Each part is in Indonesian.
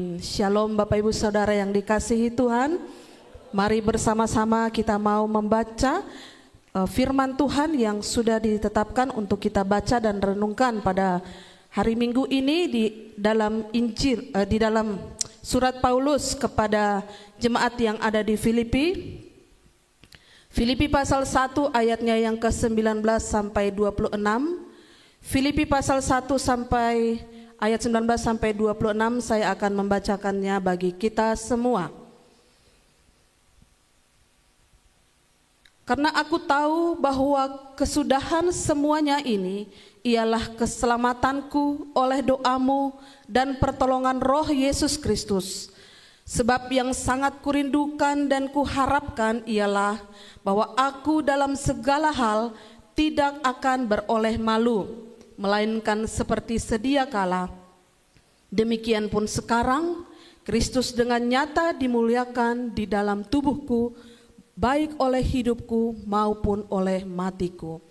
Shalom Bapak Ibu Saudara yang dikasihi Tuhan. Mari bersama-sama kita mau membaca firman Tuhan yang sudah ditetapkan untuk kita baca dan renungkan pada hari Minggu ini di dalam Injil, di dalam surat Paulus kepada jemaat yang ada di Filipi. Filipi pasal 1 ayatnya yang ke-19 sampai 26. Filipi pasal 1 sampai ayat 19 sampai 26 saya akan membacakannya bagi kita semua. Karena aku tahu bahwa kesudahan semuanya ini ialah keselamatanku oleh doamu dan pertolongan Roh Yesus Kristus. Sebab yang sangat kurindukan dan kuharapkan ialah bahwa aku dalam segala hal tidak akan beroleh malu, melainkan seperti sedia kala. Demikian pun sekarang Kristus dengan nyata dimuliakan di dalam tubuhku, baik oleh hidupku maupun oleh matiku.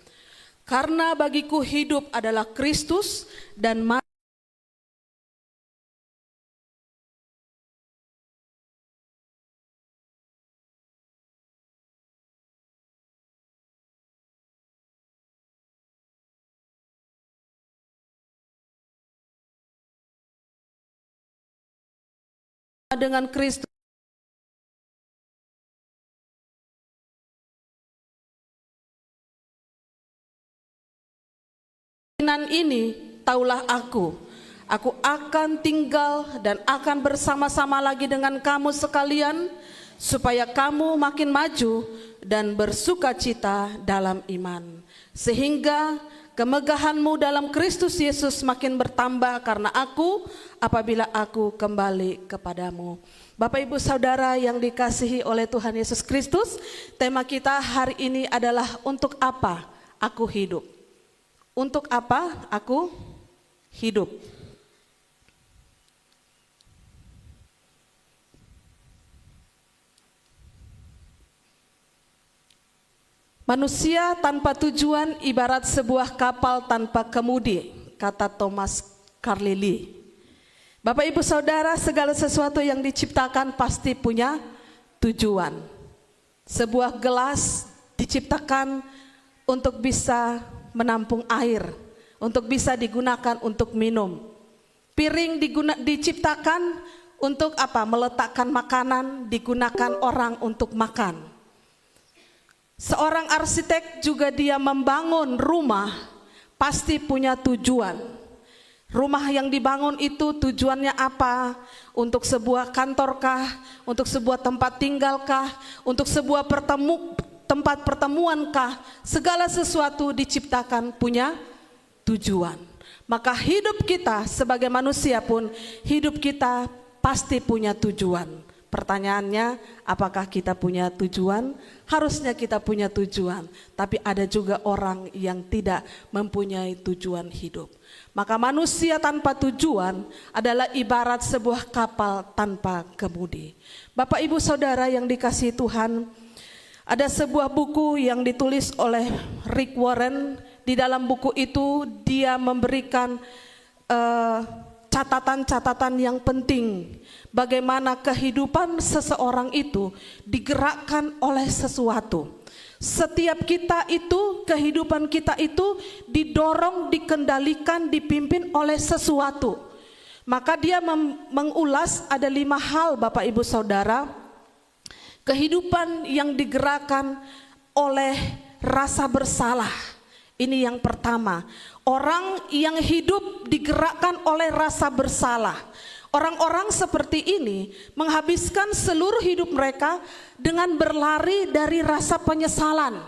Karena bagiku hidup adalah Kristus dan mati dengan Kristus. Ini taulah aku akan tinggal dan akan bersama-sama lagi dengan kamu sekalian, supaya kamu makin maju dan bersukacita dalam iman, sehingga kemegahanmu dalam Kristus Yesus makin bertambah karena aku, apabila aku kembali kepadamu. Bapak Ibu Saudara yang dikasihi oleh Tuhan Yesus Kristus, tema kita hari ini adalah untuk apa aku hidup. Untuk apa aku hidup? Manusia tanpa tujuan ibarat sebuah kapal tanpa kemudi, kata Thomas Carlyle. Bapak Ibu Saudara, segala sesuatu yang diciptakan pasti punya tujuan. Sebuah gelas diciptakan untuk bisa menampung air, untuk bisa digunakan untuk minum. Piring diciptakan untuk apa? Meletakkan makanan, digunakan orang untuk makan. Seorang arsitek juga dia membangun rumah pasti punya tujuan. Rumah yang dibangun itu tujuannya apa? Untuk sebuah kantorkah? Untuk sebuah tempat tinggalkah? Untuk sebuah tempat pertemuankah? Segala sesuatu diciptakan punya tujuan. Maka hidup kita sebagai manusia pun, hidup kita pasti punya tujuan. Pertanyaannya, apakah kita punya tujuan? Harusnya kita punya tujuan, tapi ada juga orang yang tidak mempunyai tujuan hidup. Maka manusia tanpa tujuan adalah ibarat sebuah kapal tanpa kemudi. Bapak Ibu Saudara yang dikasihi Tuhan, ada sebuah buku yang ditulis oleh Rick Warren. Di dalam buku itu dia memberikan catatan-catatan yang penting. Bagaimana kehidupan seseorang itu digerakkan oleh sesuatu. Setiap kita itu, kehidupan kita itu didorong, dikendalikan, dipimpin oleh sesuatu. Maka dia mengulas ada 5 hal Bapak Ibu Saudara. Kehidupan yang digerakkan oleh rasa bersalah. Ini yang pertama. Orang yang hidup digerakkan oleh rasa bersalah. Orang-orang seperti ini menghabiskan seluruh hidup mereka dengan berlari dari rasa penyesalan.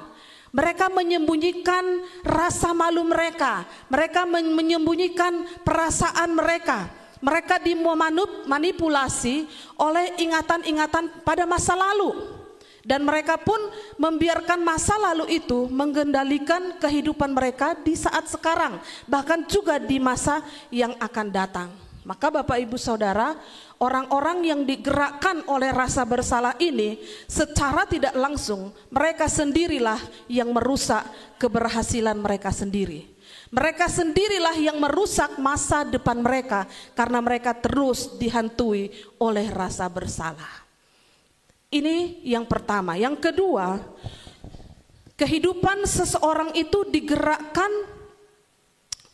Mereka menyembunyikan rasa malu mereka. Mereka menyembunyikan perasaan mereka. Mereka dimanipulasi oleh ingatan-ingatan pada masa lalu. Dan mereka pun membiarkan masa lalu itu mengendalikan kehidupan mereka di saat sekarang. Bahkan juga di masa yang akan datang. Maka Bapak Ibu Saudara, orang-orang yang digerakkan oleh rasa bersalah ini secara tidak langsung mereka sendirilah yang merusak keberhasilan mereka sendiri. Mereka sendirilah yang merusak masa depan mereka karena mereka terus dihantui oleh rasa bersalah. Ini yang pertama. Yang kedua, kehidupan seseorang itu digerakkan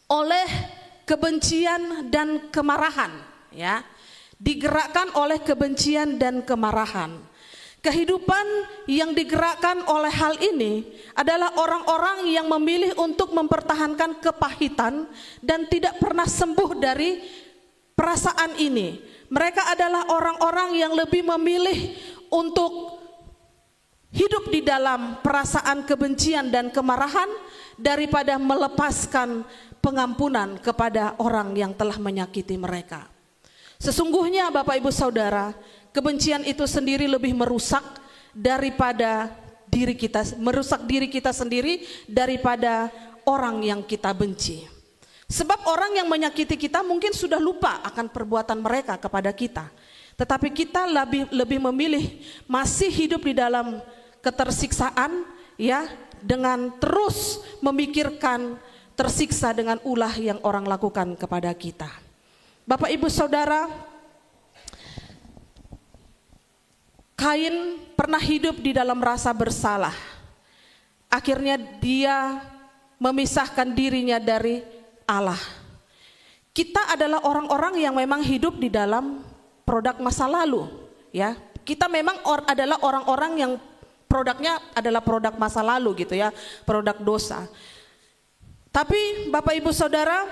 oleh kebencian dan kemarahan, ya. Digerakkan oleh kebencian dan kemarahan. Kehidupan yang digerakkan oleh hal ini adalah orang-orang yang memilih untuk mempertahankan kepahitan dan tidak pernah sembuh dari perasaan ini. Mereka adalah orang-orang yang lebih memilih untuk hidup di dalam perasaan kebencian dan kemarahan daripada melepaskan pengampunan kepada orang yang telah menyakiti mereka. Sesungguhnya Bapak Ibu Saudara, kebencian itu sendiri lebih merusak daripada diri kita, merusak diri kita sendiri daripada orang yang kita benci. Sebab orang yang menyakiti kita mungkin sudah lupa akan perbuatan mereka kepada kita. Tetapi kita lebih memilih masih hidup di dalam ketersiksaan, ya, dengan terus memikirkan tersiksa dengan ulah yang orang lakukan kepada kita. Bapak Ibu Saudara, Kain pernah hidup di dalam rasa bersalah. Akhirnya dia memisahkan dirinya dari Allah. Kita adalah orang-orang yang memang hidup di dalam produk masa lalu, ya. Kita memang adalah orang-orang yang produknya adalah produk masa lalu gitu ya, produk dosa. Tapi Bapak Ibu Saudara,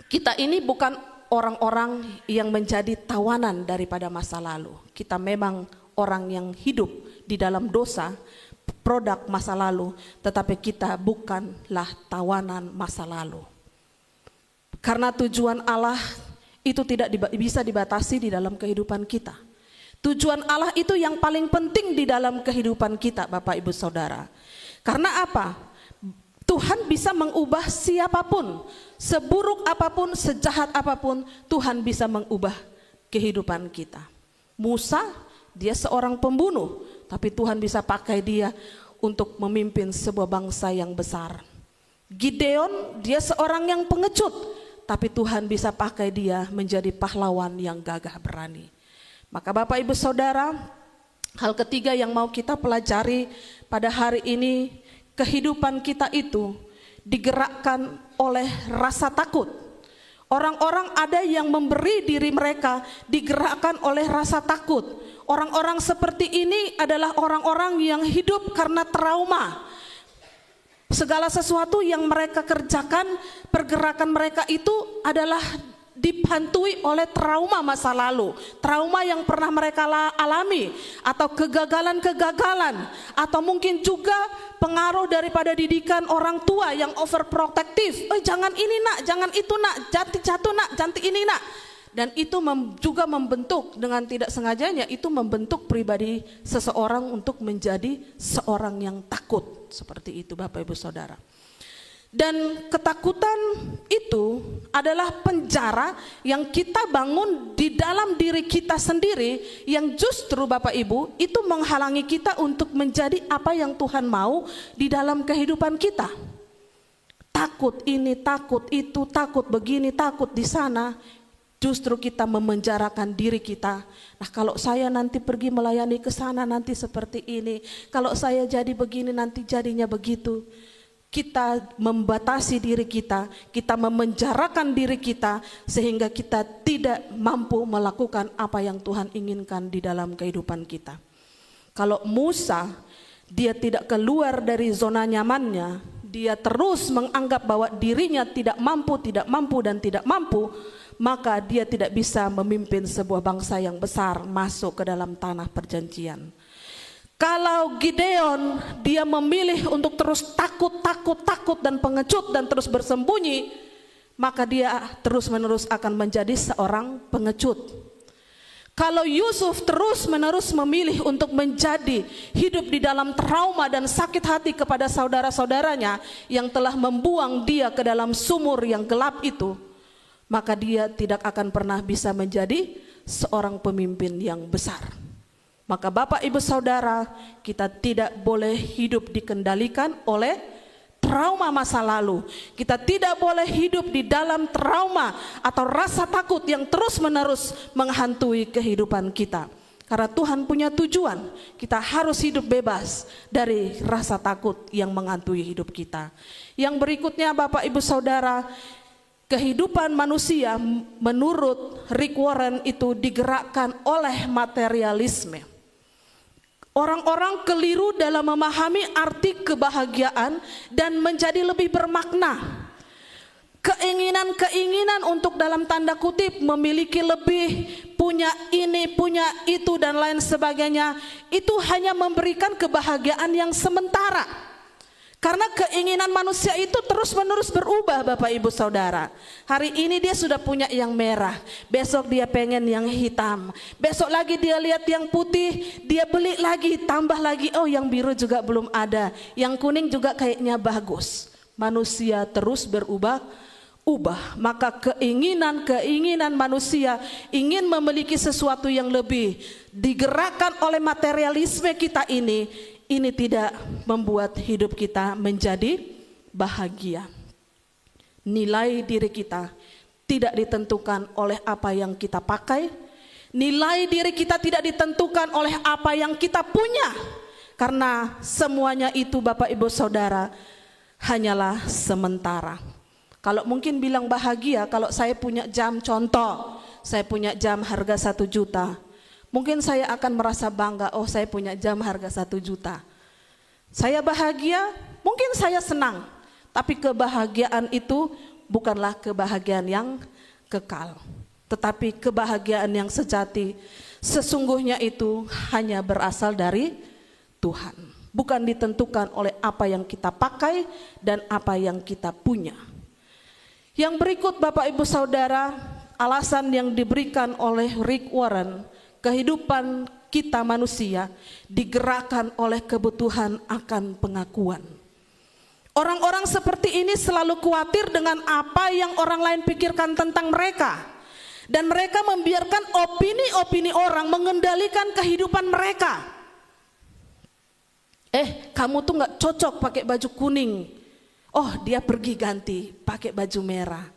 kita ini bukan orang-orang yang menjadi tawanan daripada masa lalu. Kita memang orang yang hidup di dalam dosa, produk masa lalu, tetapi kita bukanlah tawanan masa lalu. Karena tujuan Allah itu tidak bisa dibatasi di dalam kehidupan kita. Tujuan Allah itu yang paling penting di dalam kehidupan kita, Bapak Ibu Saudara. Karena apa? Tuhan bisa mengubah siapapun, seburuk apapun, sejahat apapun, Tuhan bisa mengubah kehidupan kita. Musa, dia seorang pembunuh, tapi Tuhan bisa pakai dia untuk memimpin sebuah bangsa yang besar. Gideon, dia seorang yang pengecut, tapi Tuhan bisa pakai dia menjadi pahlawan yang gagah berani. Maka Bapak Ibu Saudara, hal ketiga yang mau kita pelajari pada hari ini, kehidupan kita itu digerakkan oleh rasa takut. Orang-orang ada yang memberi diri mereka digerakkan oleh rasa takut. Orang-orang seperti ini adalah orang-orang yang hidup karena trauma. Segala sesuatu yang mereka kerjakan, pergerakan mereka itu adalah dihantui oleh trauma masa lalu, trauma yang pernah mereka alami, atau kegagalan-kegagalan, atau mungkin juga pengaruh daripada didikan orang tua yang overprotective. Jangan ini nak, jangan itu nak, jatuh nak, cantik ini nak. Dan itu juga membentuk dengan tidak sengajanya, itu membentuk pribadi seseorang untuk menjadi seorang yang takut. Seperti itu Bapak Ibu Saudara. Dan ketakutan itu adalah penjara yang kita bangun di dalam diri kita sendiri, yang justru Bapak Ibu itu menghalangi kita untuk menjadi apa yang Tuhan mau di dalam kehidupan kita. Takut ini, takut itu, takut begini, takut di sana. Justru kita memenjarakan diri kita. Nah, kalau saya nanti pergi melayani ke sana nanti seperti ini. Kalau saya jadi begini nanti jadinya begitu. Kita membatasi diri kita memenjarakan diri kita sehingga kita tidak mampu melakukan apa yang Tuhan inginkan di dalam kehidupan kita. Kalau Musa, dia tidak keluar dari zona nyamannya, dia terus menganggap bahwa dirinya tidak mampu, maka dia tidak bisa memimpin sebuah bangsa yang besar masuk ke dalam tanah perjanjian. Kalau Gideon, dia memilih untuk terus takut dan pengecut dan terus bersembunyi, maka dia terus-menerus akan menjadi seorang pengecut. Kalau Yusuf terus-menerus memilih untuk menjadi hidup di dalam trauma dan sakit hati kepada saudara-saudaranya yang telah membuang dia ke dalam sumur yang gelap itu, maka dia tidak akan pernah bisa menjadi seorang pemimpin yang besar. Maka Bapak Ibu Saudara, kita tidak boleh hidup dikendalikan oleh trauma masa lalu. Kita tidak boleh hidup di dalam trauma atau rasa takut yang terus-menerus menghantui kehidupan kita. Karena Tuhan punya tujuan, kita harus hidup bebas dari rasa takut yang menghantui hidup kita. Yang berikutnya Bapak Ibu Saudara, kehidupan manusia menurut Rick Warren itu digerakkan oleh materialisme. Orang-orang keliru dalam memahami arti kebahagiaan dan menjadi lebih bermakna. Keinginan-keinginan untuk dalam tanda kutip memiliki lebih, punya ini, punya itu dan lain sebagainya, itu hanya memberikan kebahagiaan yang sementara. Karena keinginan manusia itu terus-menerus berubah Bapak Ibu Saudara. Hari ini dia sudah punya yang merah, besok dia pengen yang hitam, besok lagi dia lihat yang putih, dia beli lagi, tambah lagi, oh yang biru juga belum ada, yang kuning juga kayaknya bagus. Manusia terus berubah, maka keinginan manusia ingin memiliki sesuatu yang lebih, digerakkan oleh materialisme kita ini tidak membuat hidup kita menjadi bahagia. Nilai diri kita tidak ditentukan oleh apa yang kita pakai, nilai diri kita tidak ditentukan oleh apa yang kita punya, karena semuanya itu Bapak Ibu Saudara hanyalah sementara. Kalau mungkin bilang bahagia, kalau saya punya jam, contoh, saya punya jam harga 1 juta, mungkin saya akan merasa bangga, oh saya punya jam harga 1 juta. Saya bahagia, mungkin saya senang, tapi kebahagiaan itu bukanlah kebahagiaan yang kekal. Tetapi kebahagiaan yang sejati, sesungguhnya itu hanya berasal dari Tuhan. Bukan ditentukan oleh apa yang kita pakai dan apa yang kita punya. Yang berikut Bapak Ibu Saudara, alasan yang diberikan oleh Rick Warren, kehidupan kita manusia digerakkan oleh kebutuhan akan pengakuan. Orang-orang seperti ini selalu khawatir dengan apa yang orang lain pikirkan tentang mereka. Dan mereka membiarkan opini-opini orang mengendalikan kehidupan mereka. Kamu tuh gak cocok pakai baju kuning. Oh, dia pergi ganti pakai baju merah.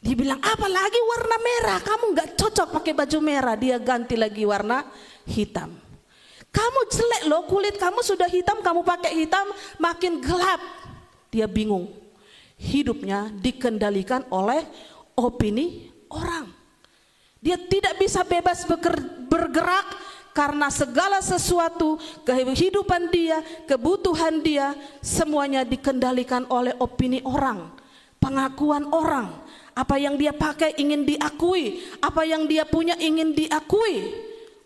Dia bilang, apalagi warna merah, kamu gak cocok pakai baju merah. Dia ganti lagi warna hitam. Kamu jelek loh, kulit kamu sudah hitam, kamu pakai hitam, makin gelap. Dia bingung. Hidupnya dikendalikan oleh opini orang. Dia tidak bisa bebas bergerak karena segala sesuatu, kehidupan dia, kebutuhan dia, semuanya dikendalikan oleh opini orang, pengakuan orang. Apa yang dia pakai ingin diakui, apa yang dia punya ingin diakui.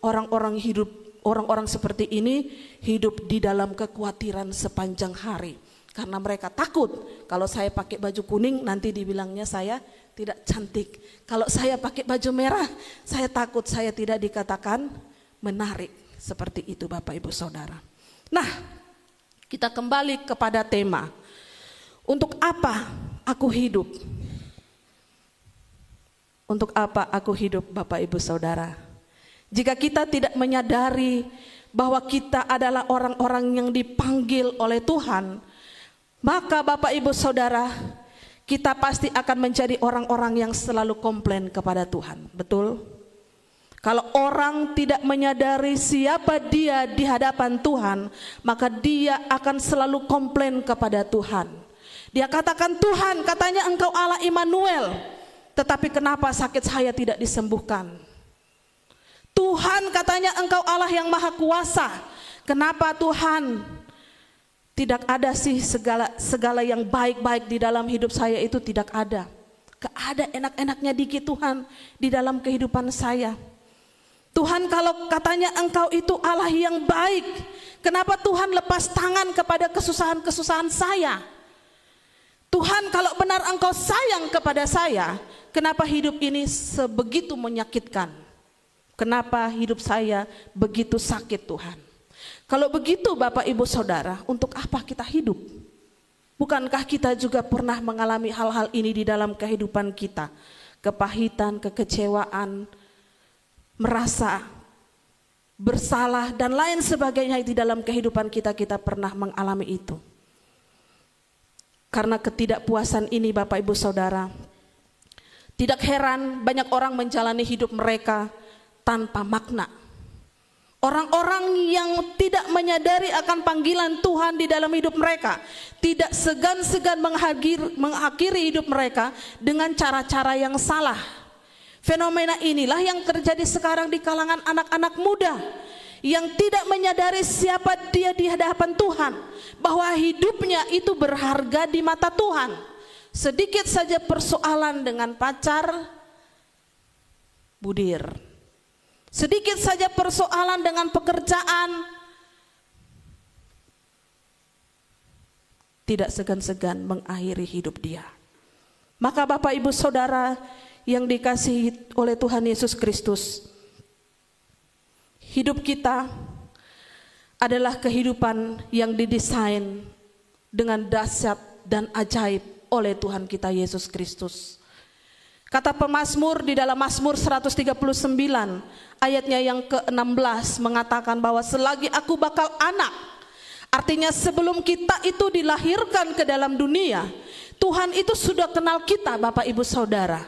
Orang-orang seperti ini hidup di dalam kekhawatiran sepanjang hari. Karena mereka takut, kalau saya pakai baju kuning nanti dibilangnya saya tidak cantik. Kalau saya pakai baju merah, saya takut saya tidak dikatakan menarik. Seperti itu Bapak Ibu Saudara. Nah, kita kembali kepada tema. Untuk apa aku hidup? Untuk apa aku hidup Bapak Ibu Saudara? Jika kita tidak menyadari bahwa kita adalah orang-orang yang dipanggil oleh Tuhan, maka Bapak Ibu Saudara, kita pasti akan menjadi orang-orang yang selalu komplain kepada Tuhan. Betul? Kalau orang tidak menyadari siapa dia di hadapan Tuhan, maka dia akan selalu komplain kepada Tuhan. Dia katakan, Tuhan, katanya Engkau Allah Immanuel, tetapi kenapa sakit saya tidak disembuhkan? Tuhan, katanya Engkau Allah yang Maha Kuasa, kenapa Tuhan tidak ada sih segala yang baik-baik di dalam hidup saya itu tidak ada. Gak ada enak-enaknya dikit Tuhan di dalam kehidupan saya. Tuhan, kalau katanya Engkau itu Allah yang baik, kenapa Tuhan lepas tangan kepada kesusahan-kesusahan saya? Tuhan, kalau benar Engkau sayang kepada saya, kenapa hidup ini sebegitu menyakitkan? Kenapa hidup saya begitu sakit Tuhan? Kalau begitu Bapak Ibu Saudara, untuk apa kita hidup? Bukankah kita juga pernah mengalami hal-hal ini di dalam kehidupan kita? Kepahitan, kekecewaan, merasa bersalah dan lain sebagainya di dalam kehidupan kita pernah mengalami itu. Karena ketidakpuasan ini Bapak Ibu Saudara, tidak heran banyak orang menjalani hidup mereka tanpa makna. Orang-orang yang tidak menyadari akan panggilan Tuhan di dalam hidup mereka, tidak segan-segan mengakhiri hidup mereka dengan cara-cara yang salah. Fenomena inilah yang terjadi sekarang di kalangan anak-anak muda yang tidak menyadari siapa dia di hadapan Tuhan, bahwa hidupnya itu berharga di mata Tuhan. Sedikit saja persoalan dengan pacar, budir. Sedikit saja persoalan dengan pekerjaan, tidak segan-segan mengakhiri hidup dia. Maka Bapak Ibu Saudara yang dikasihi oleh Tuhan Yesus Kristus, hidup kita adalah kehidupan yang didesain dengan dahsyat dan ajaib oleh Tuhan kita Yesus Kristus. Kata pemazmur di dalam Mazmur 139 ayatnya yang ke-16 mengatakan bahwa selagi aku bakal anak, artinya sebelum kita itu dilahirkan ke dalam dunia, Tuhan itu sudah kenal kita Bapak Ibu Saudara.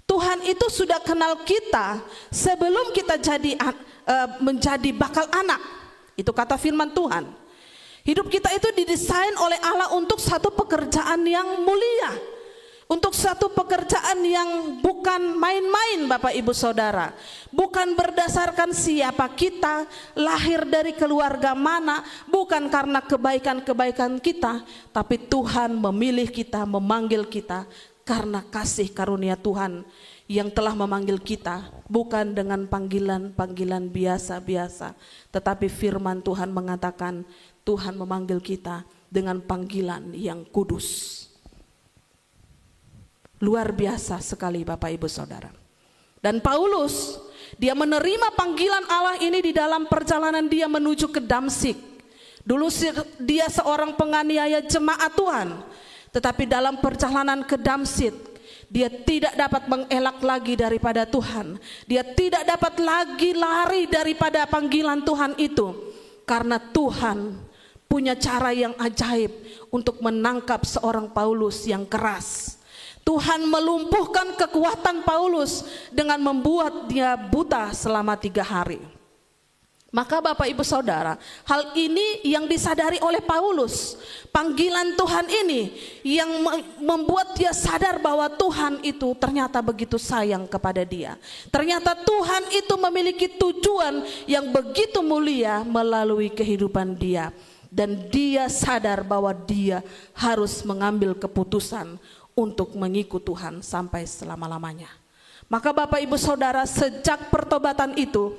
Tuhan itu sudah kenal kita sebelum kita menjadi bakal anak. Itu kata firman Tuhan. Hidup kita itu didesain oleh Allah untuk satu pekerjaan yang mulia, untuk satu pekerjaan yang bukan main-main Bapak Ibu Saudara. Bukan berdasarkan siapa kita, lahir dari keluarga mana, bukan karena kebaikan-kebaikan kita, tapi Tuhan memilih kita, memanggil kita karena kasih karunia Tuhan yang telah memanggil kita, bukan dengan panggilan-panggilan biasa-biasa, tetapi firman Tuhan mengatakan Tuhan memanggil kita dengan panggilan yang kudus. Luar biasa sekali Bapak Ibu Saudara. Dan Paulus, dia menerima panggilan Allah ini di dalam perjalanan dia menuju ke Damsyik. Dulu dia seorang penganiaya jemaat Tuhan, tetapi dalam perjalanan ke Damsyik, dia tidak dapat mengelak lagi daripada Tuhan. Dia tidak dapat lagi lari daripada panggilan Tuhan itu, karena Tuhan punya cara yang ajaib untuk menangkap seorang Paulus yang keras. Tuhan melumpuhkan kekuatan Paulus dengan membuat dia buta selama 3 hari. Maka Bapak Ibu Saudara, hal ini yang disadari oleh Paulus. Panggilan Tuhan ini yang membuat dia sadar bahwa Tuhan itu ternyata begitu sayang kepada dia. Ternyata Tuhan itu memiliki tujuan yang begitu mulia melalui kehidupan dia. Dan dia sadar bahwa dia harus mengambil keputusan untuk mengikut Tuhan sampai selama-lamanya. Maka Bapak Ibu Saudara, sejak pertobatan itu,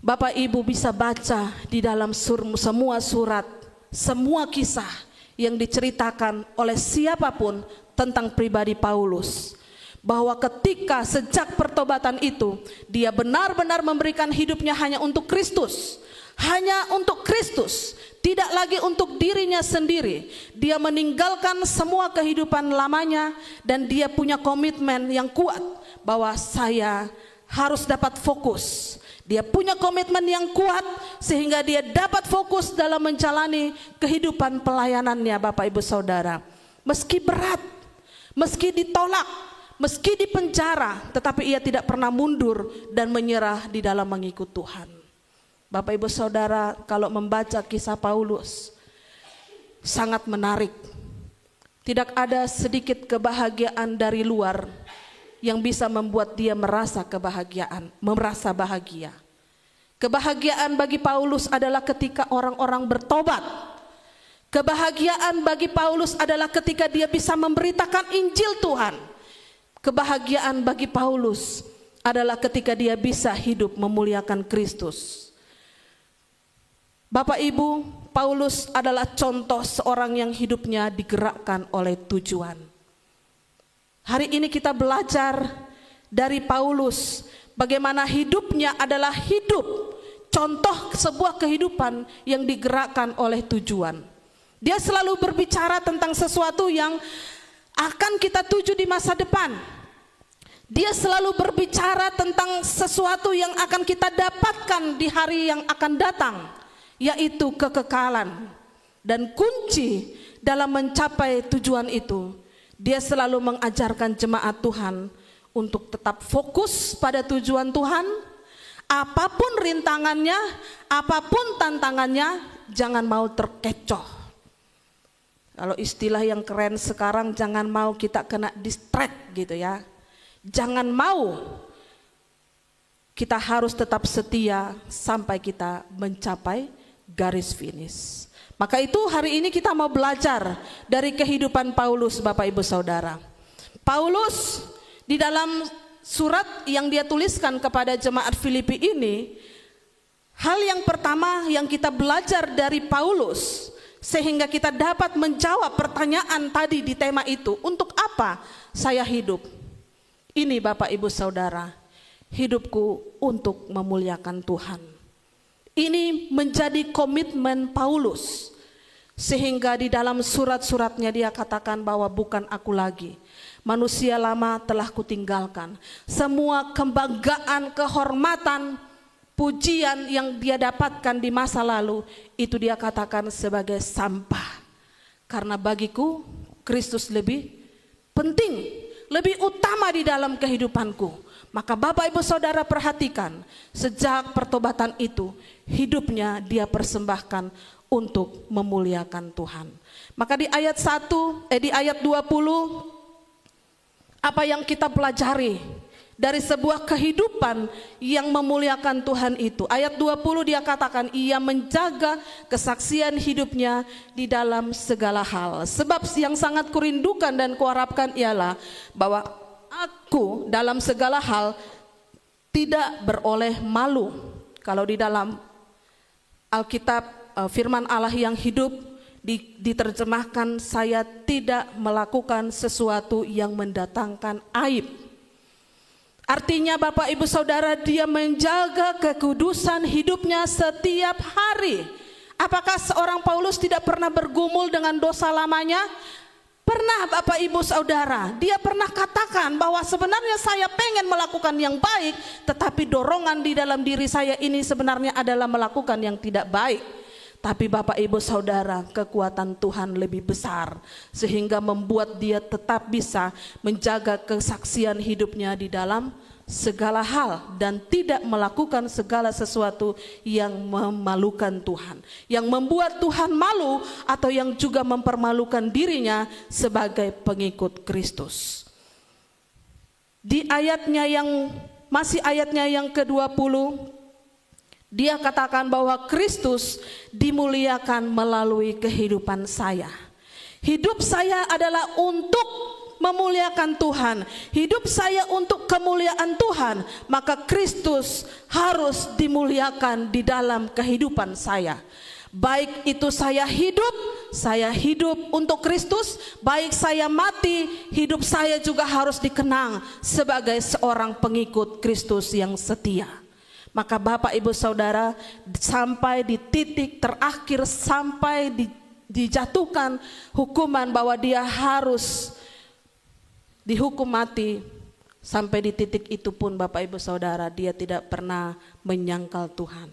Bapak Ibu bisa baca di dalam semua surat, semua kisah yang diceritakan oleh siapapun tentang pribadi Paulus, bahwa ketika sejak pertobatan itu, dia benar-benar memberikan hidupnya hanya untuk Kristus. Hanya untuk Kristus, tidak lagi untuk dirinya sendiri. Dia meninggalkan semua kehidupan lamanya dan dia punya komitmen yang kuat bahwa saya harus dapat fokus. Dia punya komitmen yang kuat sehingga dia dapat fokus dalam menjalani kehidupan pelayanannya Bapak Ibu Saudara. Meski berat, meski ditolak, meski dipenjara, tetapi ia tidak pernah mundur dan menyerah di dalam mengikut Tuhan. Bapak Ibu Saudara, kalau membaca kisah Paulus sangat menarik. Tidak ada sedikit kebahagiaan dari luar yang bisa membuat dia merasa bahagia. Kebahagiaan bagi Paulus adalah ketika orang-orang bertobat. Kebahagiaan bagi Paulus adalah ketika dia bisa memberitakan Injil Tuhan. Kebahagiaan bagi Paulus adalah ketika dia bisa hidup memuliakan Kristus. Bapak Ibu, Paulus adalah contoh seorang yang hidupnya digerakkan oleh tujuan. Hari ini kita belajar dari Paulus bagaimana hidupnya adalah hidup contoh sebuah kehidupan yang digerakkan oleh tujuan. Dia selalu berbicara tentang sesuatu yang akan kita tuju di masa depan. Dia selalu berbicara tentang sesuatu yang akan kita dapatkan di hari yang akan datang, yaitu kekekalan. Dan kunci dalam mencapai tujuan itu, dia selalu mengajarkan jemaat Tuhan untuk tetap fokus pada tujuan Tuhan. Apapun rintangannya, apapun tantangannya, jangan mau terkecoh. Kalau istilah yang keren sekarang, jangan mau kita kena distract gitu ya. Jangan mau, kita harus tetap setia sampai kita mencapai garis finish. Maka itu hari ini kita mau belajar dari kehidupan Paulus, Bapak Ibu Saudara. Paulus di dalam surat yang dia tuliskan kepada jemaat Filipi ini, hal yang pertama yang kita belajar dari Paulus sehingga kita dapat menjawab pertanyaan tadi di tema itu, untuk apa saya hidup? Ini Bapak Ibu Saudara, hidupku untuk memuliakan Tuhan. Ini menjadi komitmen Paulus, sehingga di dalam surat-suratnya dia katakan bahwa bukan aku lagi, manusia lama telah kutinggalkan. Semua kebanggaan, kehormatan, pujian yang dia dapatkan di masa lalu, itu dia katakan sebagai sampah. Karena bagiku Kristus lebih penting, lebih utama di dalam kehidupanku. Maka Bapak Ibu Saudara perhatikan, sejak pertobatan itu, hidupnya dia persembahkan untuk memuliakan Tuhan. Maka di ayat 20, apa yang kita pelajari dari sebuah kehidupan yang memuliakan Tuhan itu? Ayat 20 dia katakan, ia menjaga kesaksian hidupnya di dalam segala hal. Sebab yang sangat kurindukan dan kuharapkan ialah bahwa aku dalam segala hal tidak beroleh malu. Kalau di dalam Alkitab firman Allah yang hidup diterjemahkan, saya tidak melakukan sesuatu yang mendatangkan aib. Artinya Bapak Ibu Saudara, dia menjaga kekudusan hidupnya setiap hari. Apakah seorang Paulus tidak pernah bergumul dengan dosa lamanya? Pernah Bapak Ibu Saudara, dia pernah katakan bahwa sebenarnya saya pengen melakukan yang baik, tetapi dorongan di dalam diri saya ini sebenarnya adalah melakukan yang tidak baik. Tapi Bapak Ibu Saudara, kekuatan Tuhan lebih besar, sehingga membuat dia tetap bisa menjaga kesaksian hidupnya di dalam segala hal, dan tidak melakukan segala sesuatu yang memalukan Tuhan, yang membuat Tuhan malu, atau yang juga mempermalukan dirinya sebagai pengikut Kristus. Di ayatnya yang ke-20, dia katakan bahwa Kristus dimuliakan melalui kehidupan saya. Hidup saya adalah untuk memuliakan Tuhan. Hidup saya untuk kemuliaan Tuhan. Maka Kristus harus dimuliakan di dalam kehidupan saya. Baik itu saya hidup untuk Kristus. Baik saya mati, hidup saya juga harus dikenang sebagai seorang pengikut Kristus yang setia. Maka Bapak Ibu Saudara, sampai di titik terakhir, sampai dijatuhkan hukuman bahwa dia harus dihukum mati, sampai di titik itu pun Bapak Ibu Saudara, dia tidak pernah menyangkal Tuhan.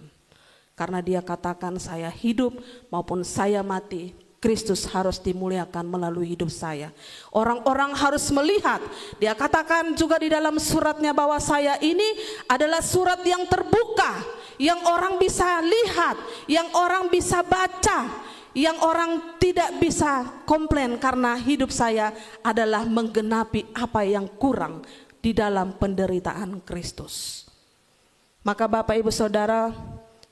Karena dia katakan, saya hidup maupun saya mati, Kristus harus dimuliakan melalui hidup saya. Orang-orang harus melihat. Dia katakan juga di dalam suratnya bahwa saya ini adalah surat yang terbuka, yang orang bisa lihat, yang orang bisa baca, yang orang tidak bisa komplain, karena hidup saya adalah menggenapi apa yang kurang di dalam penderitaan Kristus. Maka Bapak Ibu Saudara,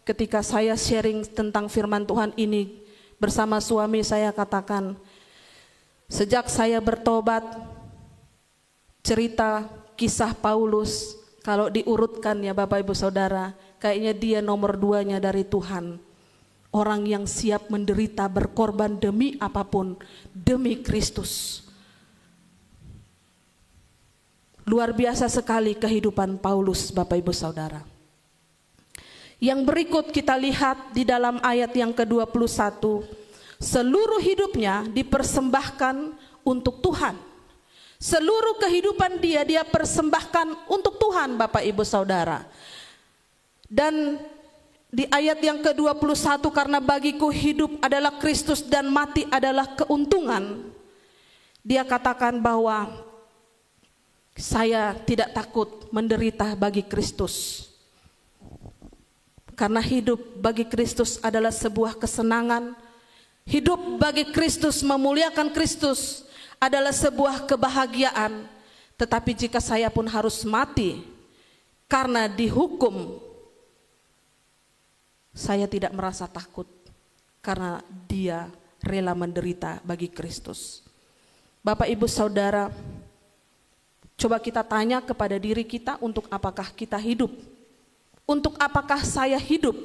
ketika saya sharing tentang firman Tuhan ini bersama suami, saya katakan, sejak saya bertobat, cerita kisah Paulus kalau diurutkan ya Bapak Ibu Saudara, kayaknya dia nomor 2-nya dari Tuhan. Orang yang siap menderita, berkorban demi apapun, demi Kristus. Luar biasa sekali kehidupan Paulus Bapak Ibu Saudara. Yang berikut kita lihat di dalam ayat yang ke-21, seluruh hidupnya dipersembahkan untuk Tuhan. Seluruh kehidupan dia persembahkan untuk Tuhan Bapak Ibu Saudara. Dan di ayat yang ke-21, karena bagiku hidup adalah Kristus dan mati adalah keuntungan. Dia katakan bahwa saya tidak takut menderita bagi Kristus. Karena hidup bagi Kristus adalah sebuah kesenangan. Hidup bagi Kristus, memuliakan Kristus adalah sebuah kebahagiaan. Tetapi jika saya pun harus mati karena dihukum, saya tidak merasa takut karena dia rela menderita bagi Kristus. Bapak, Ibu, Saudara, coba kita tanya kepada diri kita, untuk apakah kita hidup? Untuk apakah saya hidup?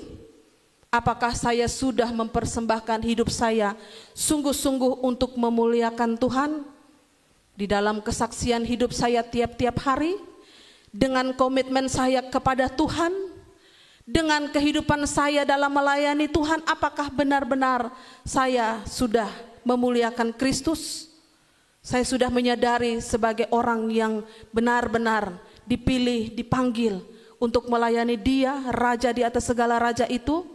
Apakah saya sudah mempersembahkan hidup saya sungguh-sungguh untuk memuliakan Tuhan? Di dalam kesaksian hidup saya tiap-tiap hari, dengan komitmen saya kepada Tuhan, dengan kehidupan saya dalam melayani Tuhan, apakah benar-benar saya sudah memuliakan Kristus? Saya sudah menyadari sebagai orang yang benar-benar dipilih, dipanggil untuk melayani Dia, Raja di atas segala raja itu?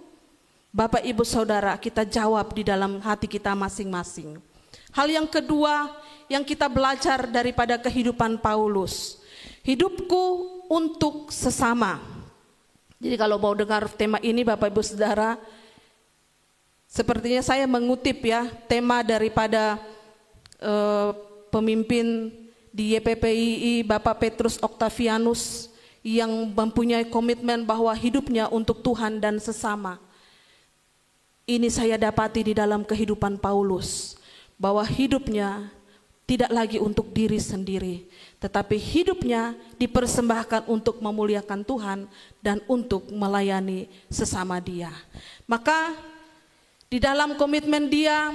Bapak, Ibu, Saudara, kita jawab di dalam hati kita masing-masing. Hal yang kedua yang kita belajar daripada kehidupan Paulus, hidupku untuk sesama. Jadi kalau mau dengar tema ini, Bapak, Ibu, Saudara, sepertinya saya mengutip ya tema daripada pemimpin di YPPII, Bapak Petrus Octavianus, yang mempunyai komitmen bahwa hidupnya untuk Tuhan dan sesama. Ini saya dapati di dalam kehidupan Paulus, bahwa hidupnya tidak lagi untuk diri sendiri, tetapi hidupnya dipersembahkan untuk memuliakan Tuhan dan untuk melayani sesama dia. Maka di dalam komitmen dia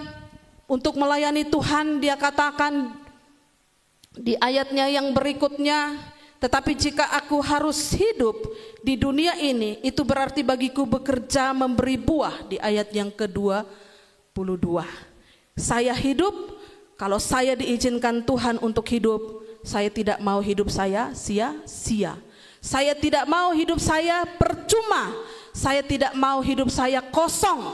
untuk melayani Tuhan, dia katakan di ayatnya yang berikutnya, tetapi jika aku harus hidup di dunia ini, itu berarti bagiku bekerja memberi buah, di ayat yang ke-22. Saya hidup, kalau saya diizinkan Tuhan untuk hidup, saya tidak mau hidup saya sia-sia. Saya tidak mau hidup saya percuma. Saya tidak mau hidup saya kosong.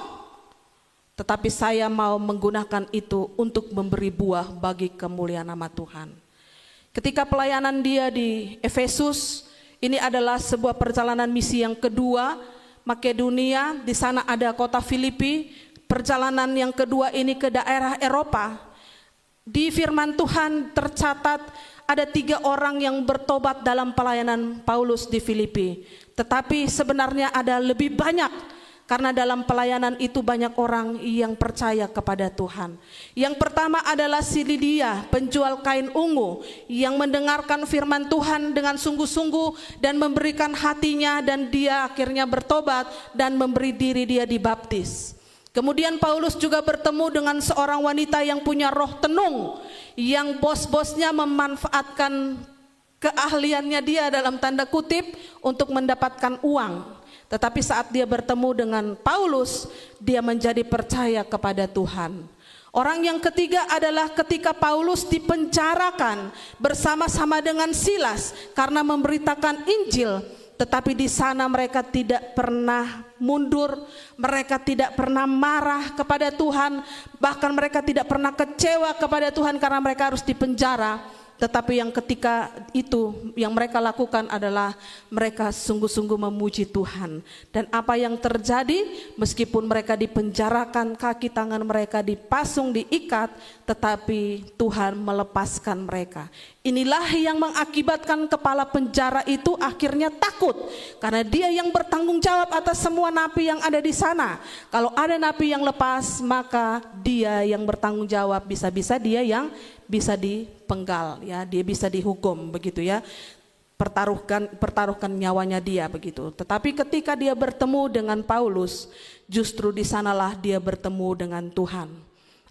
Tetapi saya mau menggunakan itu untuk memberi buah bagi kemuliaan nama Tuhan. Ketika pelayanan dia di Efesus, ini adalah sebuah perjalanan misi yang kedua, Makedonia, di sana ada kota Filipi. Perjalanan yang kedua ini ke daerah Eropa. Di firman Tuhan tercatat ada 3 orang yang bertobat dalam pelayanan Paulus di Filipi. Tetapi sebenarnya ada lebih banyak, karena dalam pelayanan itu banyak orang yang percaya kepada Tuhan. Yang pertama adalah si Lydia, penjual kain ungu, yang mendengarkan firman Tuhan dengan sungguh-sungguh dan memberikan hatinya, dan dia akhirnya bertobat dan memberi diri dia dibaptis. Kemudian Paulus juga bertemu dengan seorang wanita yang punya roh tenung, yang bos-bosnya memanfaatkan keahliannya dia dalam tanda kutip untuk mendapatkan uang. Tetapi saat dia bertemu dengan Paulus, dia menjadi percaya kepada Tuhan. Orang yang ketiga adalah ketika Paulus dipenjarakan bersama-sama dengan Silas karena memberitakan Injil. Tetapi di sana mereka tidak pernah mundur, mereka tidak pernah marah kepada Tuhan, bahkan mereka tidak pernah kecewa kepada Tuhan karena mereka harus dipenjara. Tetapi yang ketika itu yang mereka lakukan adalah mereka sungguh-sungguh memuji Tuhan. Dan apa yang terjadi, meskipun mereka dipenjarakan, kaki tangan mereka dipasung, diikat, tetapi Tuhan melepaskan mereka. Inilah yang mengakibatkan kepala penjara itu akhirnya takut, karena dia yang bertanggung jawab atas semua napi yang ada di sana. Kalau ada napi yang lepas, maka dia yang bertanggung jawab, bisa-bisa dia yang bisa dipenggal, ya, dia bisa dihukum, begitu ya, pertaruhkan nyawanya dia, begitu. Tetapi ketika dia bertemu dengan Paulus, justru di sanalah dia bertemu dengan Tuhan.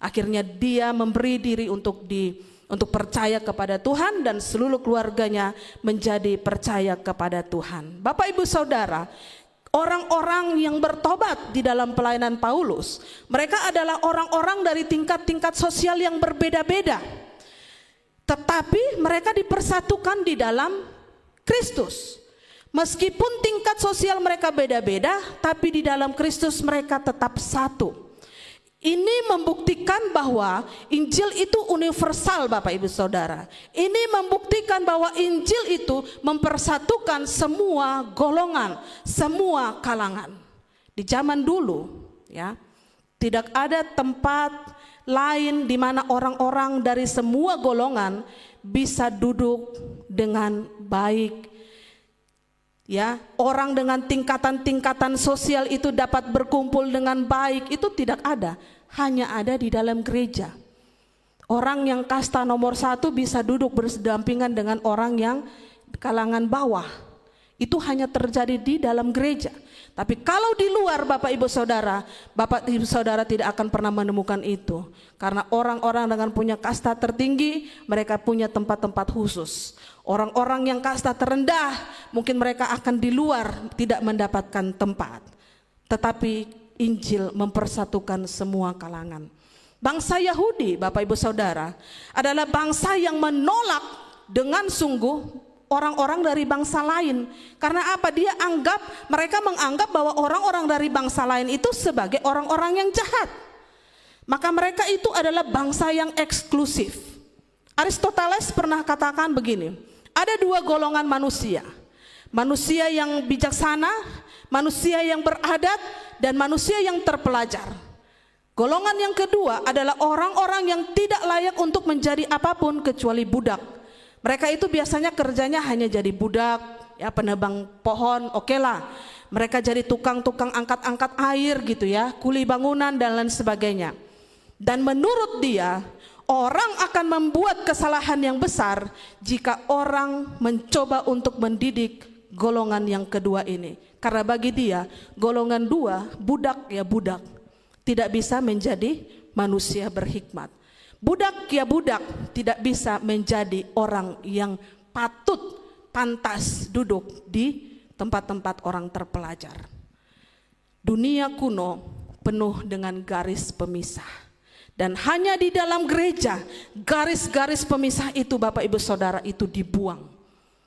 Akhirnya dia memberi diri untuk percaya kepada Tuhan, dan seluruh keluarganya menjadi percaya kepada Tuhan. Bapak, Ibu, Saudara, orang-orang yang bertobat di dalam pelayanan Paulus, mereka adalah orang-orang dari tingkat-tingkat sosial yang berbeda-beda, tetapi mereka dipersatukan di dalam Kristus. Meskipun tingkat sosial mereka beda-beda, tapi di dalam Kristus mereka tetap satu. Ini membuktikan bahwa Injil itu universal, Bapak Ibu Saudara. Ini membuktikan bahwa Injil itu mempersatukan semua golongan, semua kalangan. Di zaman dulu, ya, tidak ada tempat lain di mana orang-orang dari semua golongan bisa duduk dengan baik. Ya, orang dengan tingkatan-tingkatan sosial itu dapat berkumpul dengan baik, itu tidak ada, hanya ada di dalam gereja. Orang yang kasta nomor 1 bisa duduk bersedampingan dengan orang yang kalangan bawah. Itu hanya terjadi di dalam gereja. Tapi kalau di luar, Bapak Ibu Saudara tidak akan pernah menemukan itu. Karena orang-orang dengan punya kasta tertinggi, mereka punya tempat-tempat khusus. Orang-orang yang kasta terendah, mungkin mereka akan di luar tidak mendapatkan tempat. Tetapi Injil mempersatukan semua kalangan. Bangsa Yahudi, Bapak Ibu Saudara, adalah bangsa yang menolak dengan sungguh orang-orang dari bangsa lain. Karena apa? Mereka menganggap bahwa orang-orang dari bangsa lain itu sebagai orang-orang yang jahat. Maka mereka itu adalah bangsa yang eksklusif. Aristoteles pernah katakan begini, ada 2 golongan manusia. Manusia yang bijaksana, manusia yang beradat, dan manusia yang terpelajar. Golongan yang kedua adalah orang-orang yang tidak layak untuk menjadi apapun kecuali budak. Mereka itu biasanya kerjanya hanya jadi budak, ya, penebang pohon, oke lah. Mereka jadi tukang-tukang angkat-angkat air gitu ya, kuli bangunan dan lain sebagainya. Dan menurut dia, orang akan membuat kesalahan yang besar jika orang mencoba untuk mendidik golongan yang kedua ini. Karena bagi dia, golongan 2, budak ya budak, tidak bisa menjadi manusia berhikmat. Budak ya budak, tidak bisa menjadi orang yang pantas duduk di tempat-tempat orang terpelajar. Dunia kuno penuh dengan garis pemisah. Dan hanya di dalam gereja, garis-garis pemisah itu, Bapak Ibu Saudara, itu dibuang.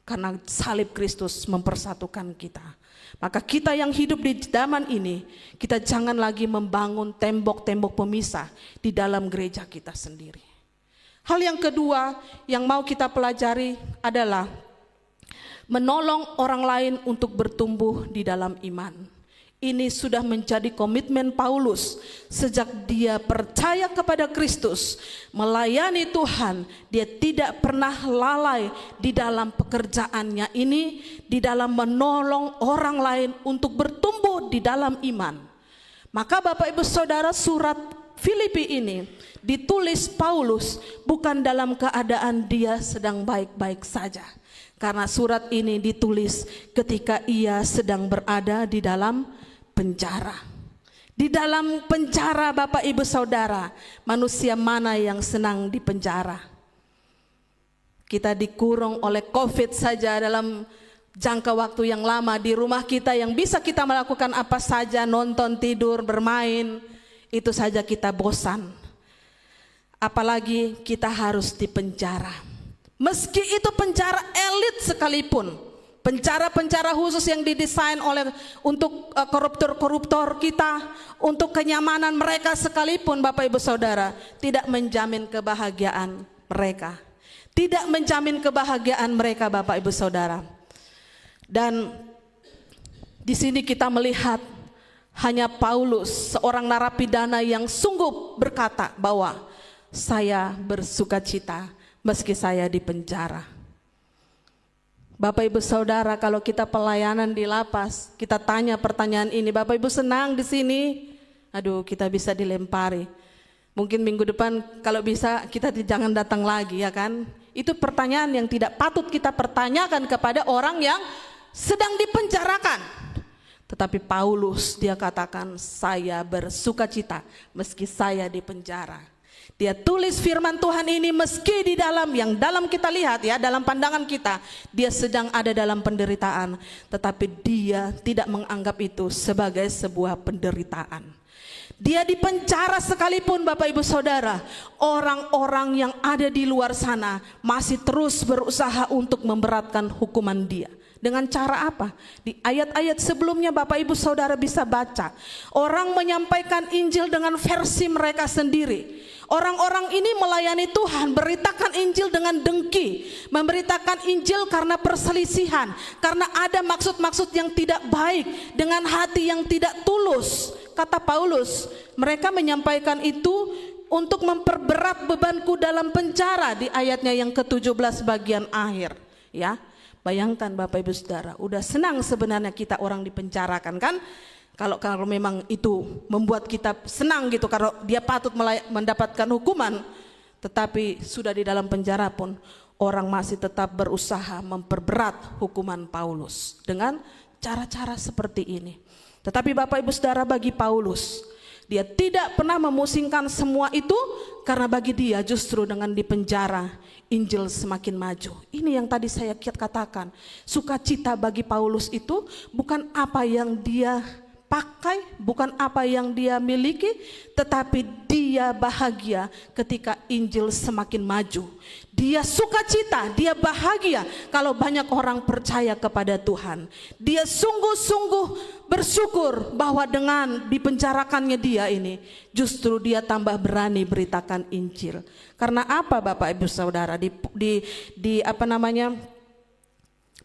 Karena salib Kristus mempersatukan kita. Maka kita yang hidup di zaman ini, kita jangan lagi membangun tembok-tembok pemisah di dalam gereja kita sendiri. Hal yang kedua yang mau kita pelajari adalah menolong orang lain untuk bertumbuh di dalam iman. Ini sudah menjadi komitmen Paulus sejak dia percaya kepada Kristus, melayani Tuhan. Dia tidak pernah lalai di dalam pekerjaannya ini, di dalam menolong orang lain untuk bertumbuh di dalam iman. Maka Bapak Ibu Saudara, surat Filipi ini ditulis Paulus bukan dalam keadaan dia sedang baik-baik saja. Karena surat ini ditulis ketika ia sedang berada di dalam penjara. Di dalam penjara, Bapak Ibu Saudara, manusia mana yang senang di penjara? Kita dikurung oleh COVID saja dalam jangka waktu yang lama di rumah kita, yang bisa kita melakukan apa saja, nonton, tidur, bermain, itu saja kita bosan. Apalagi kita harus di penjara. Meski itu penjara elit sekalipun, penjara-penjara khusus yang didesain untuk koruptor-koruptor kita, untuk kenyamanan mereka sekalipun, Bapak Ibu Saudara, tidak menjamin kebahagiaan mereka. Tidak menjamin kebahagiaan mereka, Bapak Ibu Saudara. Dan di sini kita melihat hanya Paulus, seorang narapidana yang sungguh berkata bahwa saya bersukacita meski saya di penjara. Bapak Ibu Saudara, kalau kita pelayanan di lapas, kita tanya pertanyaan ini, Bapak Ibu senang di sini? Aduh, kita bisa dilempari. Mungkin minggu depan kalau bisa kita jangan datang lagi, ya kan? Itu pertanyaan yang tidak patut kita pertanyakan kepada orang yang sedang dipenjarakan. Tetapi Paulus, dia katakan, saya bersukacita meski saya di penjara. Dia tulis firman Tuhan ini meski di dalam kita lihat ya, dalam pandangan kita, dia sedang ada dalam penderitaan, tetapi dia tidak menganggap itu sebagai sebuah penderitaan. Dia di penjara sekalipun, Bapak Ibu Saudara, orang-orang yang ada di luar sana masih terus berusaha untuk memberatkan hukuman dia. Dengan cara apa? Di ayat-ayat sebelumnya Bapak Ibu Saudara bisa baca. Orang menyampaikan Injil dengan versi mereka sendiri. Orang-orang ini melayani Tuhan, beritakan Injil dengan dengki, memberitakan Injil karena perselisihan, karena ada maksud-maksud yang tidak baik, dengan hati yang tidak tulus. Kata Paulus, mereka menyampaikan itu untuk memperberat bebanku dalam penjara di ayatnya yang ke-17 bagian akhir, ya. Bayangkan Bapak Ibu Saudara, udah senang sebenarnya kita orang dipenjarakan kan? Kalau memang itu membuat kita senang gitu, kalau dia patut mendapatkan hukuman, tetapi sudah di dalam penjara pun orang masih tetap berusaha memperberat hukuman Paulus dengan cara-cara seperti ini. Tetapi Bapak Ibu Saudara, bagi Paulus, dia tidak pernah memusingkan semua itu, karena bagi dia justru dengan dipenjara Injil semakin maju. Ini yang tadi saya katakan, sukacita bagi Paulus itu bukan apa yang dia pakai, bukan apa yang dia miliki, tetapi dia bahagia ketika Injil semakin maju. Dia sukacita, dia bahagia kalau banyak orang percaya kepada Tuhan. Dia sungguh-sungguh bersyukur bahwa dengan dipenjarakannya dia ini, justru dia tambah berani beritakan Injil. Karena apa Bapak Ibu Saudara, di apa namanya,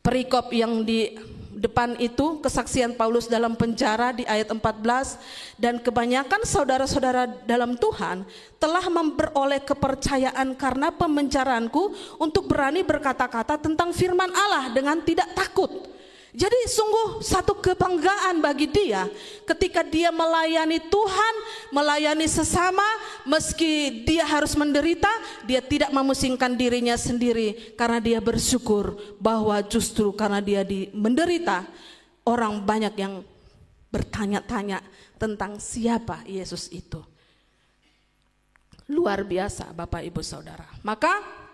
perikop yang di depan itu, kesaksian Paulus dalam penjara di ayat 14, dan kebanyakan saudara-saudara dalam Tuhan telah memperoleh kepercayaan karena pemenjaraanku untuk berani berkata-kata tentang firman Allah dengan tidak takut. Jadi sungguh satu kebanggaan bagi dia ketika dia melayani Tuhan, melayani sesama, meski dia harus menderita, dia tidak memusingkan dirinya sendiri, karena dia bersyukur bahwa justru karena dia menderita, orang banyak yang bertanya-tanya tentang siapa Yesus itu. Luar biasa Bapak Ibu Saudara. Maka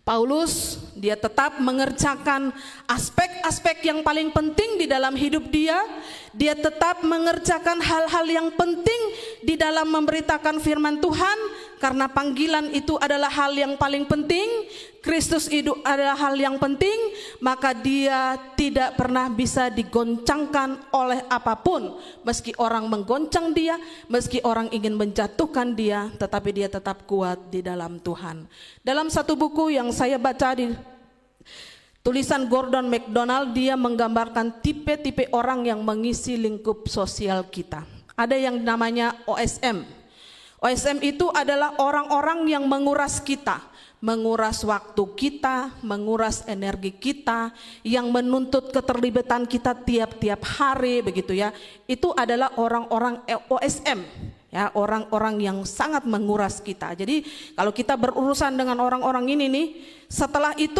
Paulus dia tetap mengerjakan aspek-aspek yang paling penting di dalam hidup dia. Dia tetap mengerjakan hal-hal yang penting di dalam memberitakan firman Tuhan, karena panggilan itu adalah hal yang paling penting. Kristus itu adalah hal yang penting, maka dia tidak pernah bisa digoncangkan oleh apapun. Meski orang menggoncang dia, meski orang ingin menjatuhkan dia, tetapi dia tetap kuat di dalam Tuhan. Dalam satu buku yang saya baca di tulisan Gordon MacDonald, dia menggambarkan tipe-tipe orang yang mengisi lingkup sosial kita. Ada yang namanya OSM. OSM itu adalah orang-orang yang menguras kita, menguras waktu kita, menguras energi kita, yang menuntut keterlibatan kita tiap-tiap hari begitu ya. Itu adalah orang-orang OSM. Ya, orang-orang yang sangat menguras kita. Jadi kalau kita berurusan dengan orang-orang ini nih, setelah itu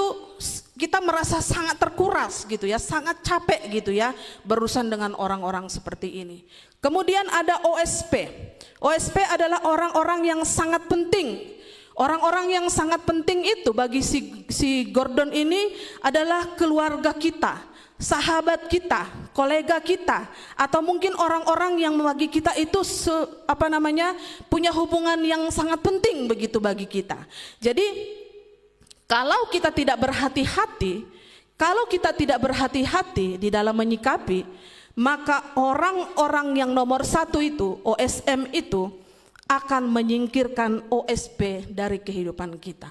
kita merasa sangat terkuras gitu ya, sangat capek gitu ya, berurusan dengan orang-orang seperti ini. Kemudian ada OSP. OSP adalah orang-orang yang sangat penting. Orang-orang yang sangat penting itu bagi si Gordon ini adalah keluarga kita, sahabat kita, kolega kita, atau mungkin orang-orang yang bagi kita itu punya hubungan yang sangat penting begitu bagi kita. Jadi kalau kita tidak berhati-hati di dalam menyikapi, maka orang-orang yang nomor satu itu, OSM itu, akan menyingkirkan OSP dari kehidupan kita.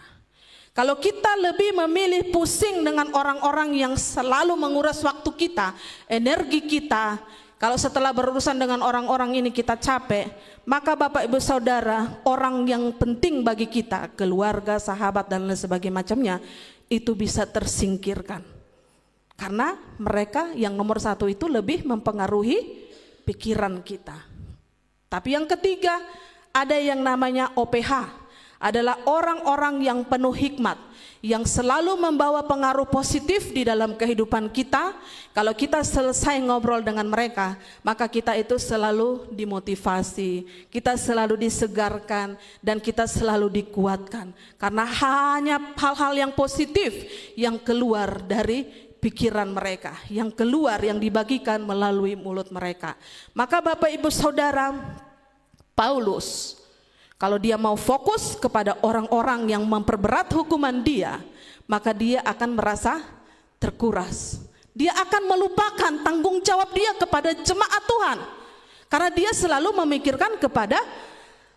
Kalau kita lebih memilih pusing dengan orang-orang yang selalu menguras waktu kita, energi kita, kalau setelah berurusan dengan orang-orang ini kita capek, maka Bapak Ibu Saudara, orang yang penting bagi kita, keluarga, sahabat dan lain sebagainya macamnya, itu bisa tersingkirkan. Karena mereka yang nomor satu itu lebih mempengaruhi pikiran kita. Tapi yang ketiga, ada yang namanya OPH, adalah orang-orang yang penuh hikmat, yang selalu membawa pengaruh positif di dalam kehidupan kita. Kalau kita selesai ngobrol dengan mereka, maka kita itu selalu dimotivasi, kita selalu disegarkan, dan kita selalu dikuatkan. Karena hanya hal-hal yang positif yang keluar dari pikiran mereka, yang keluar, yang dibagikan melalui mulut mereka. Maka Bapak Ibu Saudara, Paulus, kalau dia mau fokus kepada orang-orang yang memperberat hukuman dia, maka dia akan merasa terkuras. Dia akan melupakan tanggung jawab dia kepada jemaat Tuhan. Karena dia selalu memikirkan kepada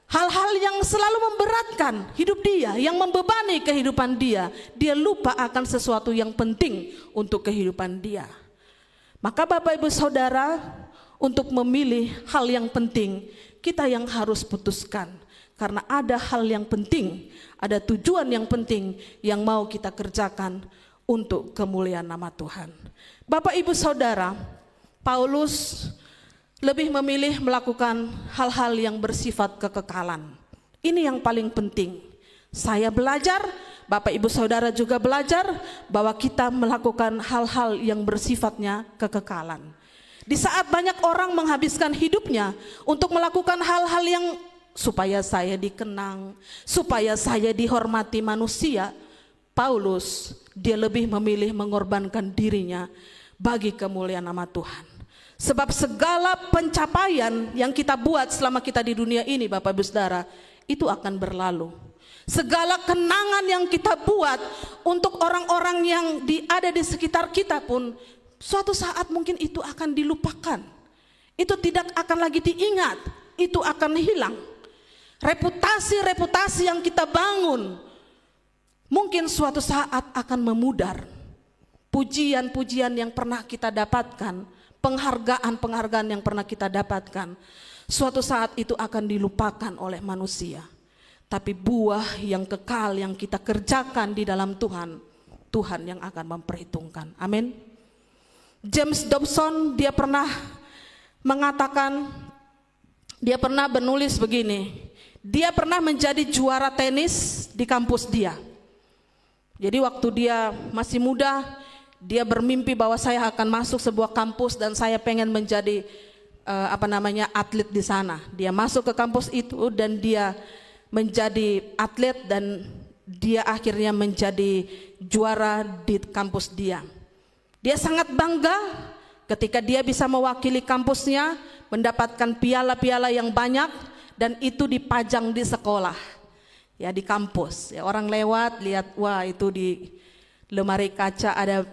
hal-hal yang selalu memberatkan hidup dia, yang membebani kehidupan dia. Dia lupa akan sesuatu yang penting untuk kehidupan dia. Maka Bapak Ibu Saudara, untuk memilih hal yang penting, kita yang harus putuskan. Karena ada hal yang penting, ada tujuan yang penting yang mau kita kerjakan untuk kemuliaan nama Tuhan. Bapak Ibu Saudara, Paulus lebih memilih melakukan hal-hal yang bersifat kekekalan. Ini yang paling penting. Saya belajar, Bapak Ibu Saudara juga belajar bahwa kita melakukan hal-hal yang bersifatnya kekekalan. Di saat banyak orang menghabiskan hidupnya untuk melakukan hal-hal yang supaya saya dikenang, supaya saya dihormati manusia, Paulus dia lebih memilih mengorbankan dirinya bagi kemuliaan nama Tuhan. Sebab segala pencapaian yang kita buat selama kita di dunia ini, Bapak Ibu Saudara, itu akan berlalu. Segala kenangan yang kita buat untuk orang-orang yang ada di sekitar kita pun, suatu saat mungkin itu akan dilupakan. Itu tidak akan lagi diingat, itu akan hilang. Reputasi-reputasi yang kita bangun mungkin suatu saat akan memudar. Pujian-pujian yang pernah kita dapatkan, penghargaan-penghargaan yang pernah kita dapatkan, suatu saat itu akan dilupakan oleh manusia. Tapi buah yang kekal yang kita kerjakan di dalam Tuhan, Tuhan yang akan memperhitungkan. Amin. James Dobson dia pernah mengatakan, dia pernah menulis begini, dia pernah menjadi juara tenis di kampus dia. Jadi waktu dia masih muda, dia bermimpi bahwa saya akan masuk sebuah kampus dan saya pengen menjadi atlet di sana. Dia masuk ke kampus itu dan dia menjadi atlet dan dia akhirnya menjadi juara di kampus dia. Dia sangat bangga ketika dia bisa mewakili kampusnya, mendapatkan piala-piala yang banyak dan itu dipajang di sekolah, ya di kampus. Ya, orang lewat lihat, wah itu di lemari kaca ada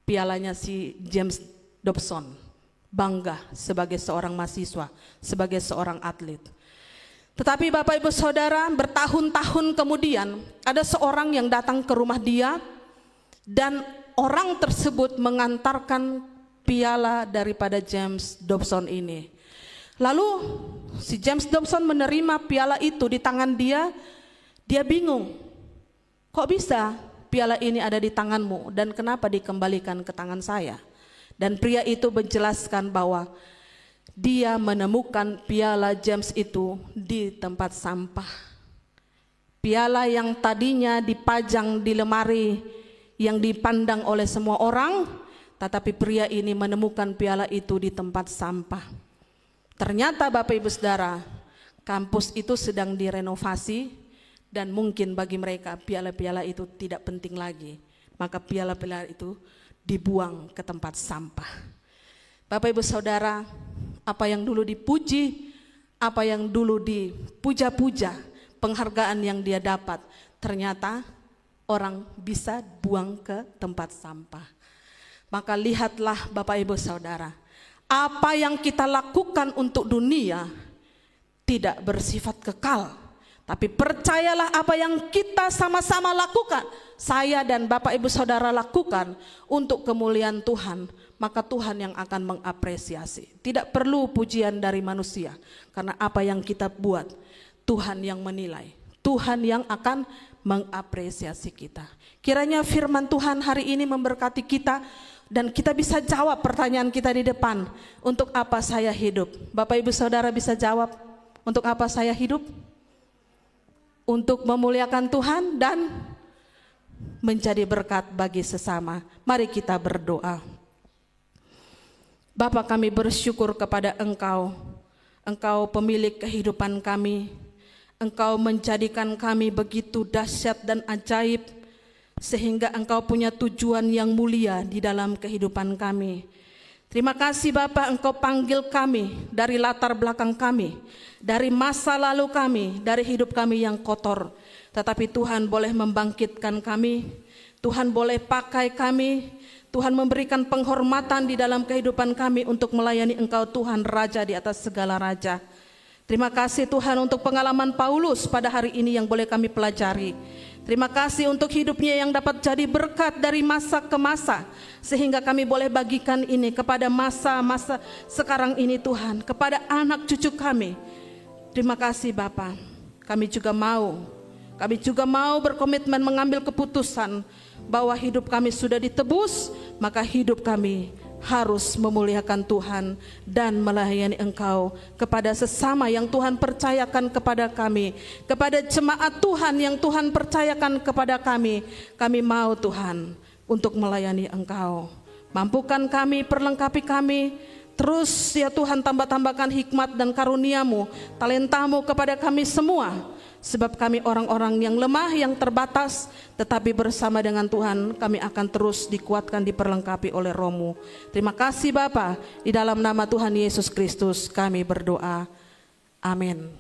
pialanya si James Dobson. Bangga sebagai seorang mahasiswa, sebagai seorang atlet. Tetapi Bapak Ibu Saudara, bertahun-tahun kemudian ada seorang yang datang ke rumah dia dan orang tersebut mengantarkan piala daripada James Dobson ini. Lalu si James Dobson menerima piala itu di tangan dia, dia bingung. Kok bisa piala ini ada di tanganmu dan kenapa dikembalikan ke tangan saya? Dan pria itu menjelaskan bahwa dia menemukan piala James itu di tempat sampah. Piala yang tadinya dipajang di lemari yang dipandang oleh semua orang, tetapi pria ini menemukan piala itu di tempat sampah. Ternyata Bapak Ibu Saudara, kampus itu sedang direnovasi dan mungkin bagi mereka piala-piala itu tidak penting lagi. Maka piala-piala itu dibuang ke tempat sampah. Bapak Ibu Saudara, apa yang dulu dipuji, apa yang dulu dipuja-puja, penghargaan yang dia dapat, ternyata orang bisa buang ke tempat sampah. Maka lihatlah Bapak Ibu Saudara, apa yang kita lakukan untuk dunia tidak bersifat kekal. Tapi percayalah apa yang kita sama-sama lakukan, saya dan Bapak Ibu Saudara lakukan untuk kemuliaan Tuhan, maka Tuhan yang akan mengapresiasi. Tidak perlu pujian dari manusia, karena apa yang kita buat, Tuhan yang menilai, Tuhan yang akan mengapresiasi kita. Kiranya firman Tuhan hari ini memberkati kita, dan kita bisa jawab pertanyaan kita di depan, untuk apa saya hidup? Bapak Ibu Saudara bisa jawab, untuk apa saya hidup? Untuk memuliakan Tuhan dan menjadi berkat bagi sesama. Mari kita berdoa. Bapa, kami bersyukur kepada Engkau. Engkau pemilik kehidupan kami. Engkau menjadikan kami begitu dahsyat dan ajaib, sehingga Engkau punya tujuan yang mulia di dalam kehidupan kami. Terima kasih Bapa, Engkau panggil kami dari latar belakang kami, dari masa lalu kami, dari hidup kami yang kotor. Tetapi Tuhan boleh membangkitkan kami Tuhan boleh pakai kami, Tuhan memberikan penghormatan di dalam kehidupan kami untuk melayani Engkau Tuhan Raja di atas segala raja. Terima kasih Tuhan untuk pengalaman Paulus pada hari ini yang boleh kami pelajari. Terima kasih untuk hidupnya yang dapat jadi berkat dari masa ke masa, sehingga kami boleh bagikan ini kepada masa-masa sekarang ini Tuhan, kepada anak cucu kami. Terima kasih Bapa. Kami juga mau berkomitmen mengambil keputusan bahwa hidup kami sudah ditebus, maka hidup kami harus memuliakan Tuhan dan melayani Engkau kepada sesama yang Tuhan percayakan kepada kami, kepada jemaat Tuhan yang Tuhan percayakan kepada kami. Kami mau Tuhan untuk melayani Engkau. Mampukan kami, perlengkapi kami, terus ya Tuhan tambahkan hikmat dan karunia-Mu, talenta-Mu kepada kami semua. Sebab kami orang-orang yang lemah, yang terbatas, tetapi bersama dengan Tuhan kami akan terus dikuatkan, diperlengkapi oleh Roh-Mu. Terima kasih Bapa, di dalam nama Tuhan Yesus Kristus kami berdoa. Amin.